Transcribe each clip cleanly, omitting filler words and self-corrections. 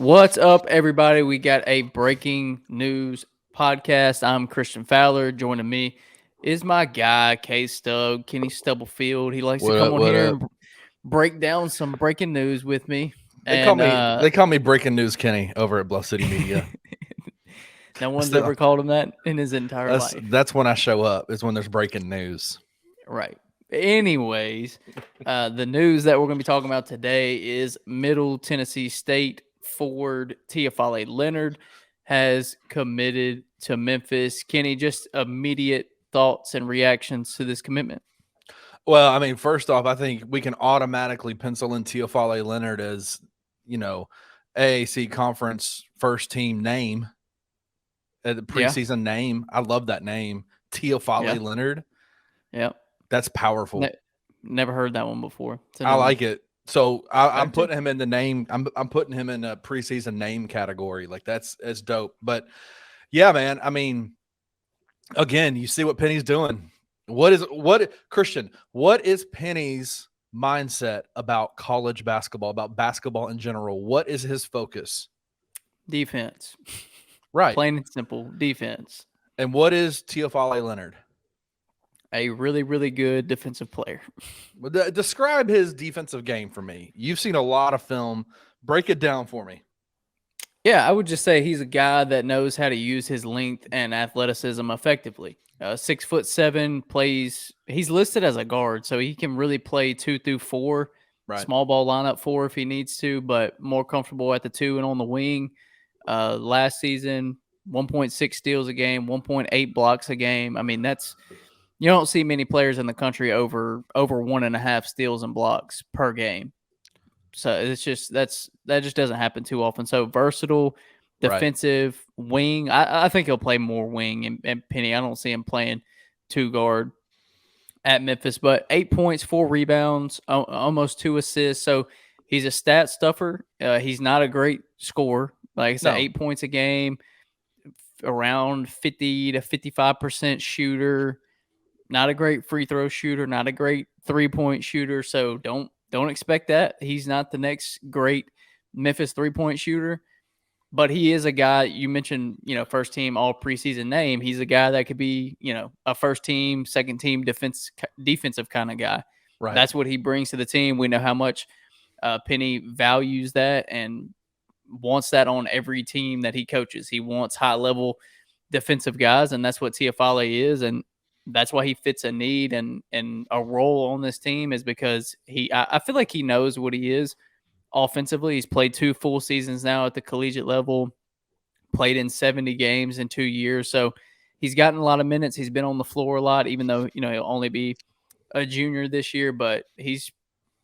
What's up, everybody? We got a breaking news podcast. I'm Christian Fowler. Joining me is my guy, K Stub, Kenny Stubblefield. He likes to What come up? on What here up? and break down some breaking news with me. They call And me they call me Breaking News Kenny over at Bluff City Media. no That's one's the, ever called him that in his entire that's life. that's when I show up. Is when there's breaking news. Right. Anyways, the news that we're going to be talking about today is Middle Tennessee State forward Teafale Lenard has committed to Memphis. Kenny, just immediate thoughts and reactions to this commitment. Well, I mean, first off, I think we can automatically pencil in Teafale Lenard as AAC conference first team name, the Yeah. preseason name. I love that name, Teafale Yeah. Lenard. Yeah. That's powerful. Never heard that one before. It's a I new one. like it. So I'm Okay. putting him in the name. I'm putting him in a preseason name category. Like that's dope. But yeah, man. I mean, again, you see what Penny's doing. Christian? What is Penny's mindset about college basketball, about basketball in general? What is his focus? Defense. Right. Plain and simple. Defense. And what is Teafale Lenard? A really, really good defensive player. Describe his defensive game for me. You've seen a lot of film. Break it down for me. Yeah, I would just say he's a guy that knows how to use his length and athleticism effectively. 6'7", plays. He's listed as a guard, so he can really play 2 through 4, Right. small ball lineup 4 if he needs to, but more comfortable at the 2 and on the wing. Last season, 1.6 steals a game, 1.8 blocks a game. I mean, you don't see many players in the country over 1.5 steals and blocks per game. So it's just that just doesn't happen too often. So versatile, defensive wing. I think he'll play more wing and Penny. I don't see him playing 2 guard at Memphis. But 8 points, 4 rebounds, almost 2 assists. So he's a stat stuffer. He's not a great scorer. Like I said, 8 points a game, around 50 to 55% shooter. Not a great free throw shooter. Not a great 3-point shooter. So don't expect that. He's not the next great Memphis 3-point shooter, but he is a guy you mentioned, first team all preseason name. He's a guy that could be, a first team, second team defensive kind of guy. Right. That's what he brings to the team. We know how much Penny values that and wants that on every team that he coaches. He wants high level defensive guys, and that's what Teafale is. And that's why he fits a need and a role on this team is because I feel like he knows what he is offensively. He's played 2 full seasons now at the collegiate level, played in 70 games in 2 years. So he's gotten a lot of minutes. He's been on the floor a lot, even though, he'll only be a junior this year, but he's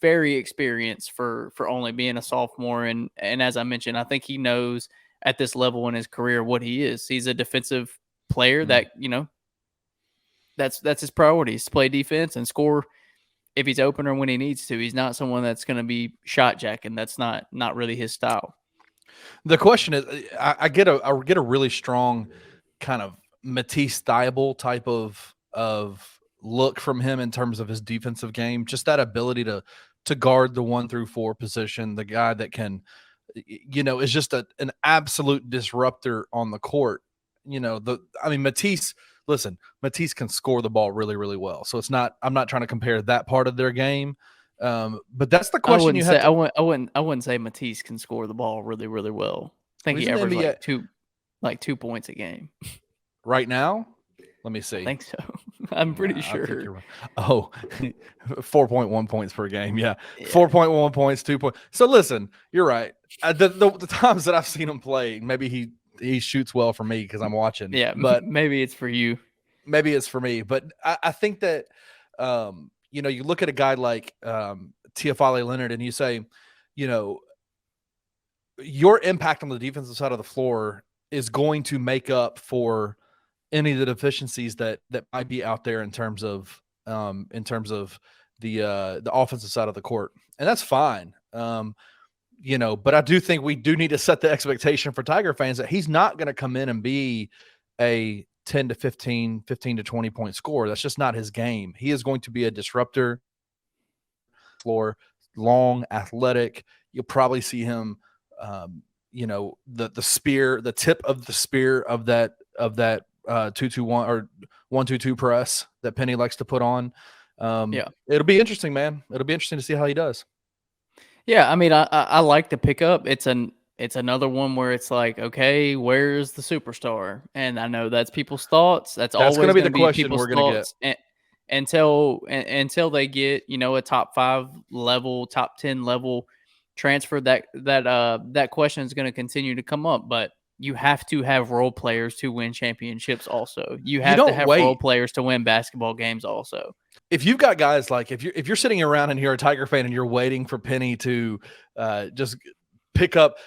very experienced for only being a sophomore. And as I mentioned, I think he knows at this level in his career what he is. He's a defensive player that, that's his priorities, to play defense and score if he's open or when he needs to. He's not someone that's going to be shot jacking. That's not really his style. The question is, I get a really strong kind of Matisse Thybulle type of look from him in terms of his defensive game. Just that ability to guard the 1 through 4 position, the guy that can, is just an absolute disruptor on the court. Matisse. Listen, Matisse can score the ball really, really well. So I'm not trying to compare that part of their game. But that's the question I wouldn't say Matisse can score the ball really, really well. I think he averages like 2 points a game. Right now? Let me see. I think so. I'm pretty sure. I think you're right. Oh, 4.1 points per game. Yeah. 4.1 points, 2 points. So listen, you're right. The times that I've seen him play, maybe he shoots well for me because I'm watching. Yeah, but maybe it's for you. Maybe it's for me. But I think that, you look at a guy like Teafale Lenard and you say, your impact on the defensive side of the floor is going to make up for any of the deficiencies that might be out there in terms of the offensive side of the court. And that's fine. But I do think we do need to set the expectation for Tiger fans that he's not going to come in and be a 10 to 15 to 20 point scorer. That's just not his game. He is going to be a disruptor, floor, long, athletic. You'll probably see him the spear, the tip of the spear of that 2-2-1 or 1-2-2 press that Penny likes to put on. It'll be interesting, man. It'll be interesting to see how he does. Yeah, I mean, I like the pickup. It's another one where it's like, okay, where's the superstar? And I know that's people's thoughts. That's always going to be the be question people's we're going to thoughts. Until they get, a top 5 level, top 10 level transfer, that question is going to continue to come up. But you have to have role players to win championships. Also, you have to have role players to win basketball games. Also, if you've got guys like if you're sitting around and you're a Tiger fan and you're waiting for Penny to just pick up,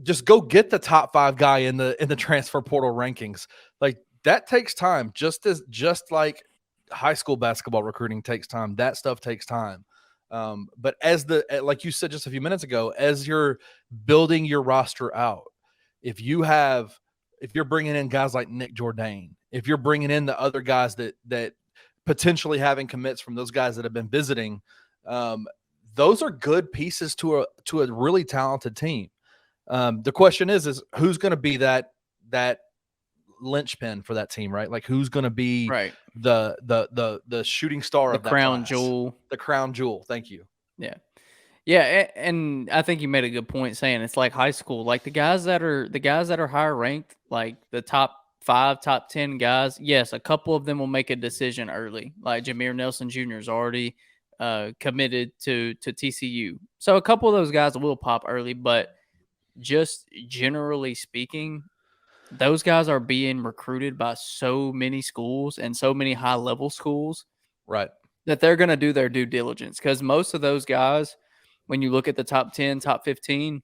just go get the top 5 guy in the transfer portal rankings, like that takes time. Just like high school basketball recruiting takes time, that stuff takes time. But like you said just a few minutes ago, as you're building your roster out, if you're bringing in guys like Nick Jourdain, if you're bringing in the other guys that potentially having commits from those guys that have been visiting, those are good pieces to a really talented team. The question is who's going to be that linchpin for that team, right? Like who's going to be the shooting star of that crown class? Jewel, the crown jewel. Thank you. Yeah, and I think you made a good point saying it's like high school. Like the guys that are higher ranked, like the top 5, top 10 guys. Yes, a couple of them will make a decision early. Like Jameer Nelson Jr. is already committed to TCU, so a couple of those guys will pop early. But just generally speaking, those guys are being recruited by so many schools and so many high level schools, right? That they're going to do their due diligence, because most of those guys, when you look at the top 10, top 15,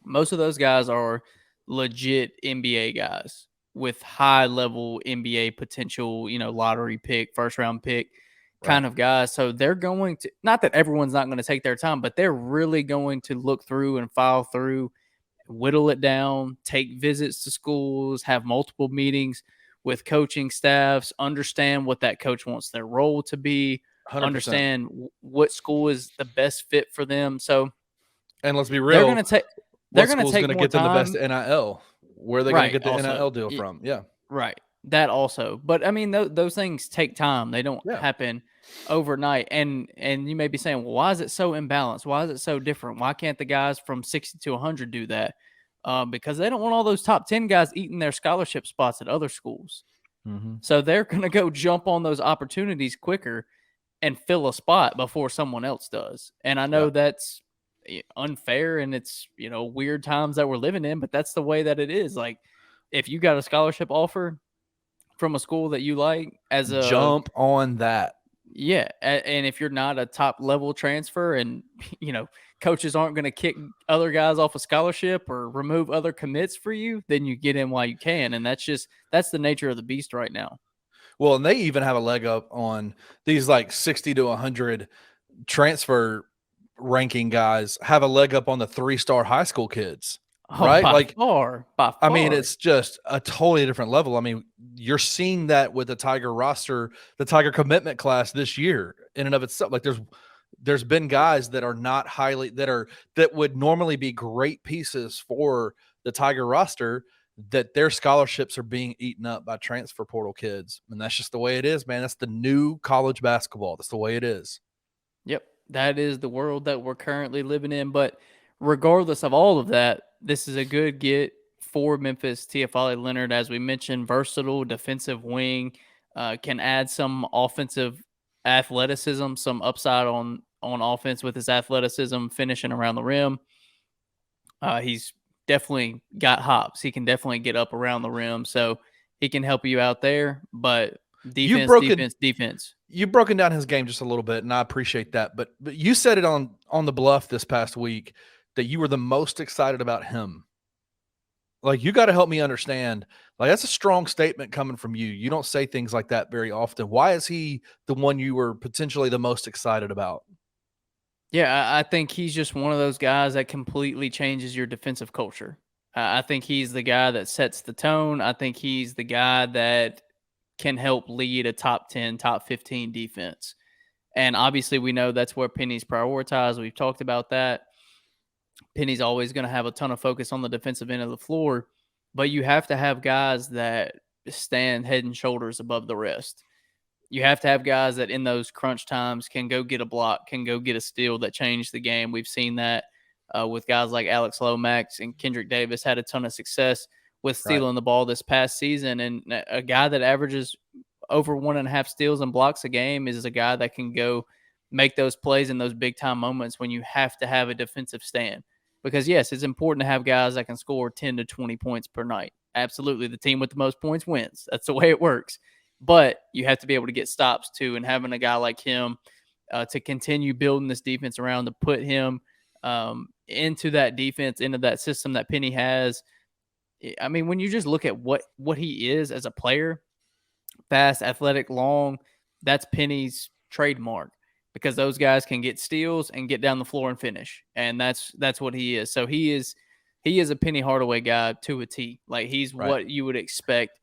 most of those guys are legit NBA guys with high level NBA potential, lottery pick, first round pick kind of guys. So they're going to, not that everyone's not going to take their time, but they're really going to look through and file through, whittle it down, take visits to schools, have multiple meetings with coaching staffs, understand what that coach wants their role to be, 100%. Understand what school is the best fit for them. So, and let's be real, they're going to take. They're going to take more get them time. the best NIL. Where are they going to get the NIL deal from? Yeah, right. That also, but I mean, those things take time. They don't happen overnight. And you may be saying, well, why is it so imbalanced? Why is it so different? Why can't the guys from 60 to 100 do that? Because they don't want all those top 10 guys eating their scholarship spots at other schools. Mm-hmm. So they're going to go jump on those opportunities quicker and fill a spot before someone else does. And I know that's unfair, and it's, weird times that we're living in, but that's the way that it is. Like, if you got a scholarship offer from a school that you like, jump on that. Yeah. And if you're not a top level transfer and, coaches aren't going to kick other guys off a scholarship or remove other commits for you, then you get in while you can. And that's the nature of the beast right now. Well, and they even have a leg up on these like 60 to 100 transfer ranking guys, have a leg up on the 3-star high school kids, right? By far. I mean, it's just a totally different level. I mean, you're seeing that with the Tiger roster, the Tiger commitment class this year in and of itself. Like there's been guys that are not highly, that would normally be great pieces for the Tiger roster, that their scholarships are being eaten up by transfer portal kids. And that's just the way it is, man. That's the new college basketball. That's the way it is. Yep. That is the world that we're currently living in. But regardless of all of that, this is a good get for Memphis. Teafale Lenard, as we mentioned, versatile defensive wing, can add some offensive athleticism, some upside on offense with his athleticism, finishing around the rim. He's definitely got hops. He can definitely get up around the rim, so he can help you out there. But defense. You've broken down his game just a little bit, and I appreciate that. But you said it on the Bluff this past week that you were the most excited about him. Like, you got to help me understand. Like, that's a strong statement coming from you. You don't say things like that very often. Why is he the one you were potentially the most excited about? Yeah, I think he's just one of those guys that completely changes your defensive culture. I think he's the guy that sets the tone. I think he's the guy that can help lead a top 10, top 15 defense. And obviously we know that's where Penny's prioritized. We've talked about that. Penny's always going to have a ton of focus on the defensive end of the floor, but you have to have guys that stand head and shoulders above the rest. You have to have guys that in those crunch times can go get a block, can go get a steal that change the game. We've seen that with guys like Alex Lomax and Kendrick Davis had a ton of success with stealing the ball this past season. And a guy that averages over 1.5 steals and blocks a game is a guy that can go make those plays in those big time moments when you have to have a defensive stand. Because, yes, it's important to have guys that can score 10 to 20 points per night. Absolutely. The team with the most points wins. That's the way it works. But you have to be able to get stops, too. And having a guy like him to continue building this defense around, to put him into that defense, into that system that Penny has. I mean, when you just look at what he is as a player, fast, athletic, long, that's Penny's trademark. Because those guys can get steals and get down the floor and finish, and that's what he is. So he is a Penny Hardaway guy to a T. Like he's what you would expect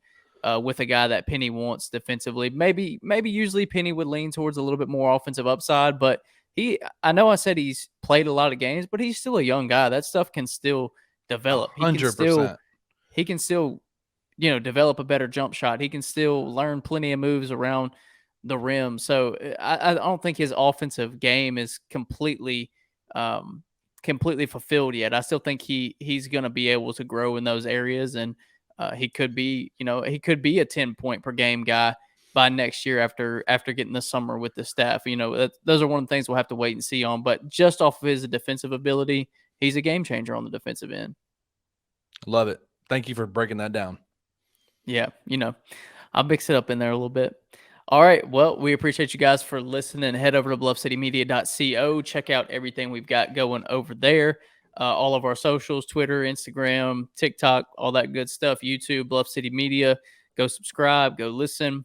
with a guy that Penny wants defensively. Maybe usually Penny would lean towards a little bit more offensive upside, but I know I said he's played a lot of games, but he's still a young guy. That stuff can still develop. 100%. He can still develop a better jump shot. He can still learn plenty of moves around the rim. So I don't think his offensive game is completely fulfilled yet. I still think he's going to be able to grow in those areas, and he could be a 10 point per game guy by next year after getting the summer with the staff. Those are one of the things we'll have to wait and see on. But just off of his defensive ability, he's a game changer on the defensive end. Love it. Thank you for breaking that down. Yeah, I'll mix it up in there a little bit. All right. Well, we appreciate you guys for listening. Head over to bluffcitymedia.co. Check out everything we've got going over there. All of our socials, Twitter, Instagram, TikTok, all that good stuff. YouTube, Bluff City Media. Go subscribe. Go listen.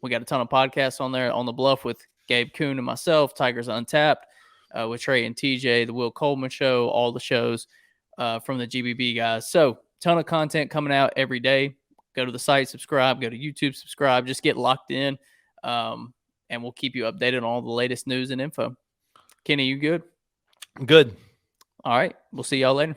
We got a ton of podcasts on there on the Bluff with Gabe Kuhn and myself, Tigers Untapped, with Trey and TJ, the Will Coleman Show, all the shows from the GBB guys. So, ton of content coming out every day. Go to the site, subscribe. Go to YouTube, subscribe. Just get locked in, and we'll keep you updated on all the latest news and info. Kenny, you good? Good. All right. We'll see y'all later.